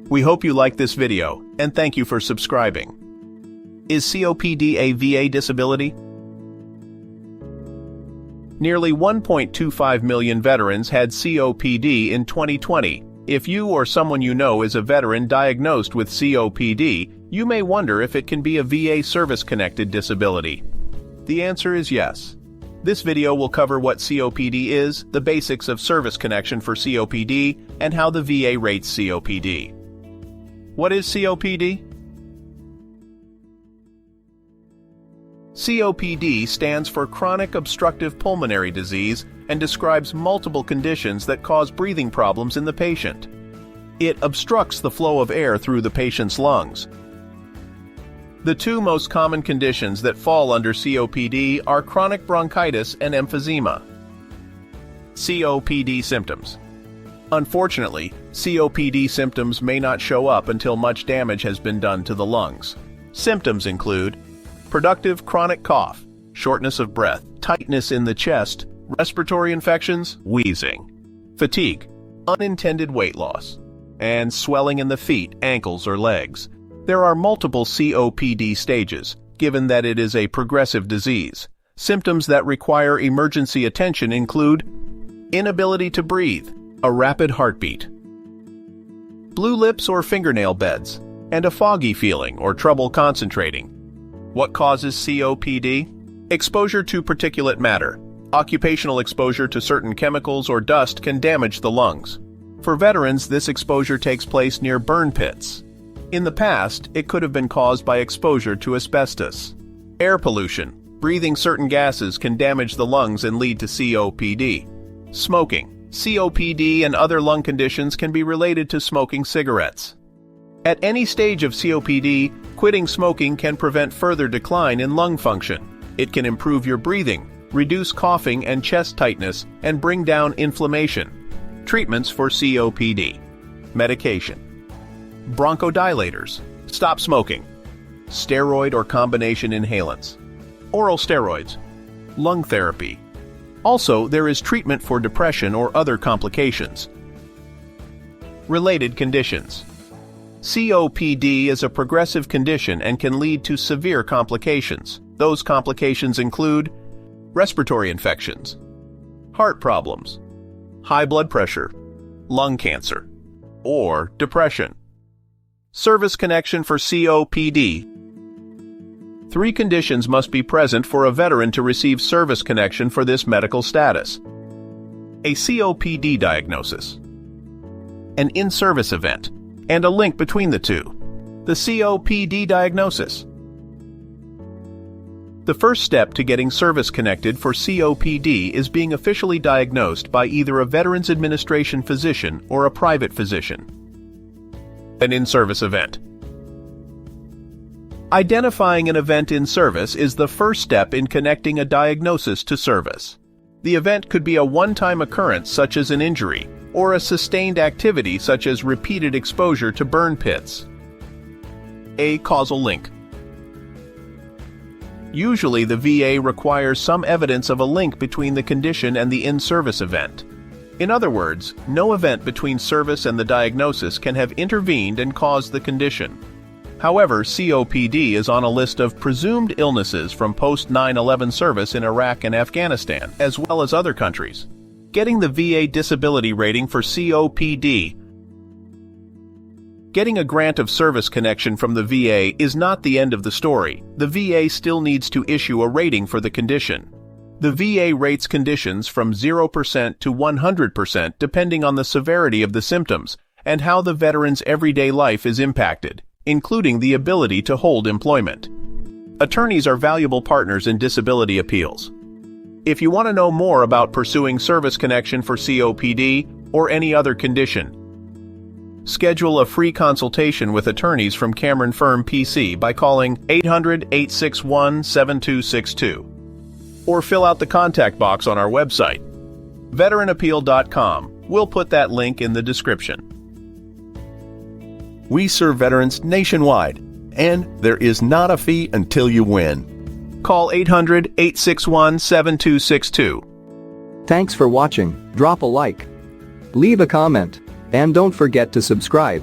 We hope you liked this video, and thank you for subscribing. Is COPD a VA disability? Nearly 1.25 million veterans had COPD in 2020. If you or someone you know is a veteran diagnosed with COPD, you may wonder if it can be a VA service-connected disability. The answer is yes. This video will cover what COPD is, the basics of service connection for COPD, and how the VA rates COPD. What is COPD? COPD stands for chronic obstructive pulmonary disease and describes multiple conditions that cause breathing problems in the patient. It obstructs the flow of air through the patient's lungs. The two most common conditions that fall under COPD are chronic bronchitis and emphysema. COPD symptoms. Unfortunately, COPD symptoms may not show up until much damage has been done to the lungs. Symptoms include productive chronic cough, shortness of breath, tightness in the chest, respiratory infections, wheezing, fatigue, unintended weight loss, and swelling in the feet, ankles, or legs. There are multiple COPD stages, given that it is a progressive disease. Symptoms that require emergency attention include inability to breathe, a rapid heartbeat, blue lips or fingernail beds, and a foggy feeling or trouble concentrating. What causes COPD? Exposure to particulate matter. Occupational exposure to certain chemicals or dust can damage the lungs. For veterans, this exposure takes place near burn pits. In the past, it could have been caused by exposure to asbestos. Air pollution. Breathing certain gases can damage the lungs and lead to COPD. Smoking. COPD and other lung conditions can be related to smoking cigarettes. At any stage of COPD, quitting smoking can prevent further decline in lung function. It can improve your breathing, reduce coughing and chest tightness, and bring down inflammation. Treatments for COPD. Medication. Bronchodilators. Stop smoking. Steroid or combination inhalants. Oral steroids. Lung therapy. Also, there is treatment for depression or other complications. Related conditions. COPD is a progressive condition and can lead to severe complications. Those complications include respiratory infections, heart problems, high blood pressure, lung cancer, or depression. Service connection for COPD. 3 conditions must be present for a veteran to receive service connection for this medical status. A COPD diagnosis, an in-service event, and a link between the two. The COPD diagnosis. The first step to getting service connected for COPD is being officially diagnosed by either a Veterans Administration physician or a private physician. An in-service event. Identifying an event in service is the first step in connecting a diagnosis to service. The event could be a one-time occurrence such as an injury, or a sustained activity such as repeated exposure to burn pits. A causal link. Usually the VA requires some evidence of a link between the condition and the in-service event. In other words, no event between service and the diagnosis can have intervened and caused the condition. However, COPD is on a list of presumed illnesses from post-9/11 service in Iraq and Afghanistan, as well as other countries. Getting the VA disability rating for COPD. Getting a grant of service connection from the VA is not the end of the story. The VA still needs to issue a rating for the condition. The VA rates conditions from 0% to 100% depending on the severity of the symptoms and how the veteran's everyday life is impacted, including the ability to hold employment. Attorneys are valuable partners in disability appeals. If you want to know more about pursuing service connection for COPD or any other condition, schedule a free consultation with attorneys from Cameron Firm PC by calling 800-861-7262 or fill out the contact box on our website, veteranappeal.com. We'll put that link in the description. We serve veterans nationwide, and there is not a fee until you win. Call 800-861-7262. Thanks for watching. Drop a like, leave a comment, and don't forget to subscribe.